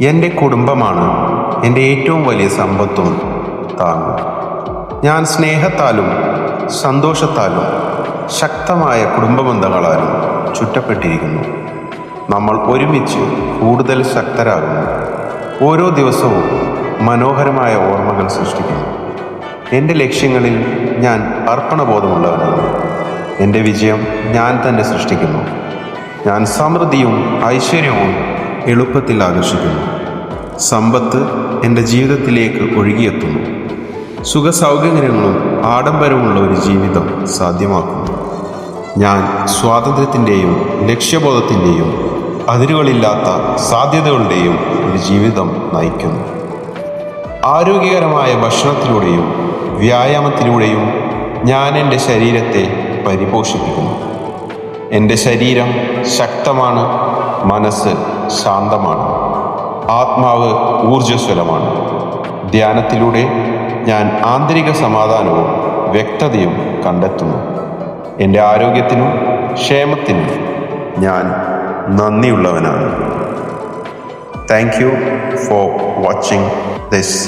എൻ്റെ കുടുംബമാണ് എൻ്റെ ഏറ്റവും വലിയ സമ്പത്തും താങ്ങും. ഞാൻ സ്നേഹത്താലും സന്തോഷത്താലും ശക്തമായ കുടുംബബന്ധങ്ങളാലും ചുറ്റപ്പെട്ടിരിക്കുന്നു. നമ്മൾ ഒരുമിച്ച് കൂടുതൽ ശക്തരാകുന്നു. ഓരോ ദിവസവും മനോഹരമായ ഓർമ്മകൾ സൃഷ്ടിക്കുന്നു. എൻ്റെ ലക്ഷ്യങ്ങളിൽ ഞാൻ അർപ്പണബോധമുള്ളവനാണ്. എൻ്റെ വിജയം ഞാൻ തന്നെ സൃഷ്ടിക്കുന്നു. ഞാൻ സമൃദ്ധിയും ഐശ്വര്യവും എളുപ്പത്തിൽ ആകർഷിക്കുന്നു. സമ്പത്ത് എൻ്റെ ജീവിതത്തിലേക്ക് ഒഴുകിയെത്തുന്നു. സുഖസൗകര്യങ്ങളും ആഡംബരമുള്ള ഒരു ജീവിതം സാധ്യമാക്കുന്നു. ഞാൻ സ്വാതന്ത്ര്യത്തിൻ്റെയും ലക്ഷ്യബോധത്തിൻ്റെയും അതിരുകളില്ലാത്ത സാധ്യതകളുടെയും ഒരു ജീവിതം നയിക്കുന്നു. ആരോഗ്യകരമായ ഭക്ഷണത്തിലൂടെയും വ്യായാമത്തിലൂടെയും ഞാൻ എൻ്റെ ശരീരത്തെ പരിപോഷിപ്പിക്കുന്നു. എൻ്റെ ശരീരം ശക്തമാണ്, മനസ്സ് ശാന്തമാണ്, ആത്മാവ് ഊർജ്ജസ്വലമാണ്. ധ്യാനത്തിലൂടെ ഞാൻ ആന്തരിക സമാധാനവും വ്യക്തതയും കണ്ടെത്തുന്നു. എൻ്റെ ആരോഗ്യത്തിനും ക്ഷേമത്തിനും ഞാൻ നന്ദിയുള്ളവനാണ്. Thank you for watching this.